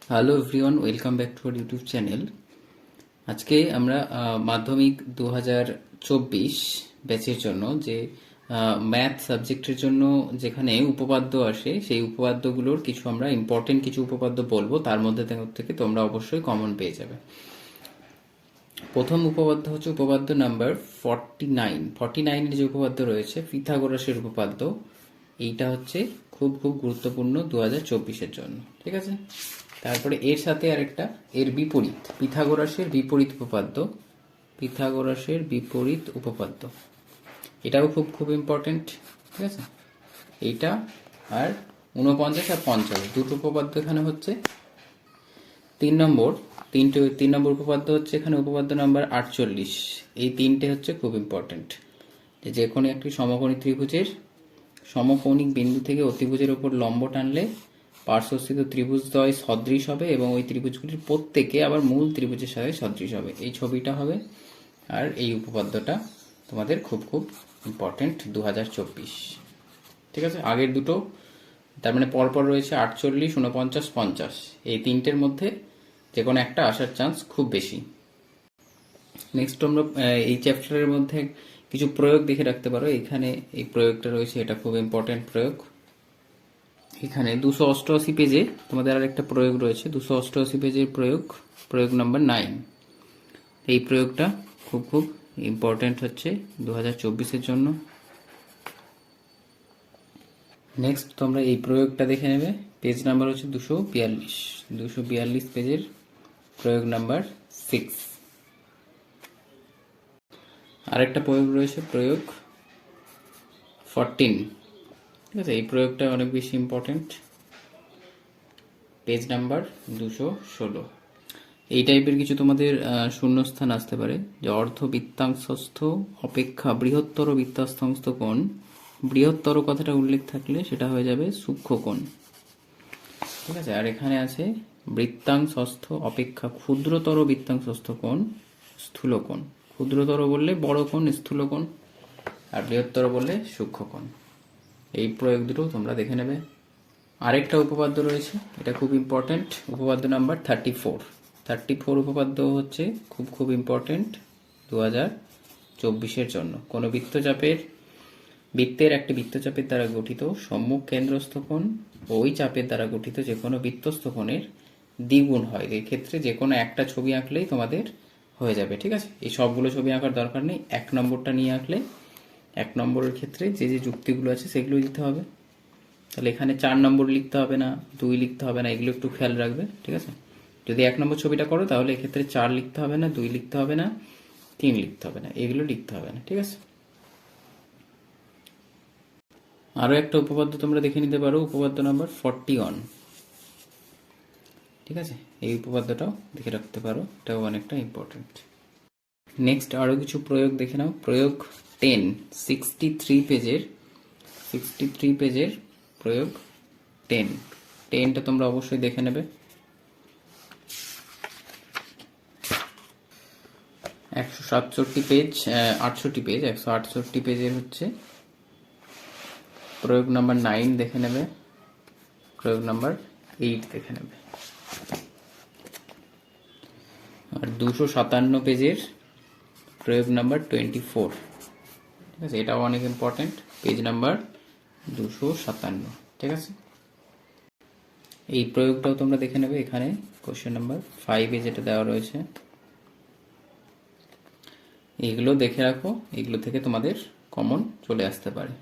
Hello everyone, welcome back to our YouTube channel. আজকে আমরা মাধ্যমিক 2024 ব্যাচের জন্য যে ম্যাথ সাবজেক্টের জন্য যেখানে উপপাদ্য আসে সেই উপপাদ্যগুলোর কিছু আমরা ইম্পর্টেন্ট কিছু উপপাদ্য বলবো, তার মধ্যে থেকে তোমরা অবশ্যই কমন পেয়ে যাবে। প্রথম উপপাদ্য হচ্ছে উপপাদ্য নাম্বার 49 যে উপপাদ্য রয়েছে পিথাগোরাসের উপপাদ্য। এইটা হচ্ছে খুব খুব গুরুত্বপূর্ণ 2024-এর জন্য, ঠিক আছে। তারপরে এর সাথে আরেকটা এর বিপরীত পিথাগোরাসের বিপরীত উপপাদ্য, এটাও খুব খুব ইম্পর্টেন্ট, ঠিক আছে। এইটা আর 49 আর 50 দুটো উপপাদ্য এখানে হচ্ছে। তিন নম্বর উপপাদ্য হচ্ছে এখানে উপপাদ্য নাম্বার 48। এই তিনটে হচ্ছে খুব ইম্পর্টেন্ট, যে কোনো একটি সমকোণী ত্রিভুজের সমকৌণিক বিন্দু থেকে অতিভুজের উপর লম্ব টানলে পার্শ্বস্থিত ত্রিভুজদ্বয় সদৃশ হবে এবং ওই ত্রিভুজগুলির প্রত্যেকে আবার মূল ত্রিভুজের সাথে সদৃশ হবে। এই ছবিটা হবে, আর এই উপপাদ্যটা তোমাদের খুব খুব ইম্পর্টেন্ট 2024, ঠিক আছে। আগের দুটো তার মানে পরপর রয়েছে 48, 49, 50। এই তিনটের মধ্যে যে কোনো একটা আসার চান্স খুব বেশি। নেক্সট আমরা এই চ্যাপ্টারের মধ্যে কিছু প্রয়োগ দেখে রাখতে পারো। এখানে এই প্রয়োগটা রয়েছে, এটা খুব ইম্পর্টেন্ট প্রয়োগ। এখানে 288 পেজে তোমাদের আর একটা প্রয়োগ রয়েছে, 288 পেজের প্রয়োগ নাম্বার 9। এই প্রয়োগটা খুব খুব ইম্পর্টেন্ট হচ্ছে 2024-এর জন্য। নেক্সট তোমরা এই প্রয়োগটা দেখে নেবে, পেজ নাম্বার হচ্ছে 242 পেজের প্রয়োগ নাম্বার 6। আরেকটা প্রয়োগ রয়েছে প্রয়োগ 14, ঠিক আছে। এই প্রয়োগটা অনেক বেশি ইম্পর্টেন্ট, পেজ নাম্বার 216। এই টাইপের কিছু তোমাদের শূন্যস্থান আসতে পারে, যে অর্ধ বৃত্তাংশস্থ অপেক্ষা বৃহত্তর বৃত্তাংশস্থ কোণ, বৃহত্তর কথাটা উল্লেখ থাকলে সেটা হয়ে যাবে সূক্ষ্মকোণ, ঠিক আছে। আর এখানে আছে বৃত্তাংশস্থ অপেক্ষা ক্ষুদ্রতর বৃত্তাংশস্থ কোণ স্থূলকোণ। ক্ষুদ্রতর বললে বড় কোণ স্থূলকোণ, আর বৃহত্তর বললে সূক্ষ্মকোণ। এই প্রয়োগ দুটো তোমরা দেখে নেবে। আরেকটা উপপাদ্য রয়েছে, এটা খুব ইম্পর্টেন্ট, উপপাদ্য নাম্বার 34 উপপাদ্য হচ্ছে খুব খুব ইম্পর্টেন্ট 2024-এর জন্য। কোনো বৃত্তের একটি বৃত্তচাপের দ্বারা গঠিত সম্মুখ কেন্দ্রস্থ কোণ ওই চাপের দ্বারা গঠিত যে কোনো বৃত্তস্থ কোণের দ্বিগুণ হয়। এই ক্ষেত্রে যে কোনো একটা ছবি আঁকলেই তোমাদের হয়ে যাবে, ঠিক আছে। এই সবগুলো ছবি আঁকার দরকার নেই, 1 নম্বরটা নিয়ে আঁকলে 1 নম্বরের ক্ষেত্রে যে যে যুক্তিগুলো আছে সেগুলো দিতে হবে। তাহলে এখানে 4 নম্বর লিখতে হবে না, 2 লিখতে হবে না, এগুলো একটু খেয়াল রাখবে, ঠিক আছে। যদি 1 নম্বর ছবিটা করো তাহলে এক্ষেত্রে 4 লিখতে হবে না, 2 লিখতে হবে না, 3 লিখতে হবে না, এগুলো লিখতে হবে না, ঠিক আছে। আরও একটা উপপাদ্য তোমরা দেখে নিতে পারো, উপপাদ্য নাম্বার 41, ঠিক আছে। এই উপপাদ্যটাও দেখে রাখতে পারো, এটাও অনেকটা ইম্পর্টেন্ট। নেক্সট আরও কিছু প্রয়োগ দেখে নাও। প্রয়োগ 10, 63 পেজের প্রয়োগ 10টা তোমরা অবশ্যই দেখে নেবে। 168 পেজের হচ্ছে প্রয়োগ নাম্বার 9 দেখে নেবে, প্রয়োগ নাম্বার 8 দেখে নেবে। আর 257 পেজের প্রয়োগ নাম্বার 24, ঠিক আছে। এটাও অনেক ইম্পর্টেন্ট, পেজ নাম্বার 257, ঠিক আছে। এই প্রয়োগটাও তোমরা দেখে নেবে। এখানে কোশ্চেন নাম্বার 5-এ যেটা দেওয়া রয়েছে, এইগুলো দেখে রাখো, এগুলো থেকে তোমাদের কমন চলে আসতে পারে।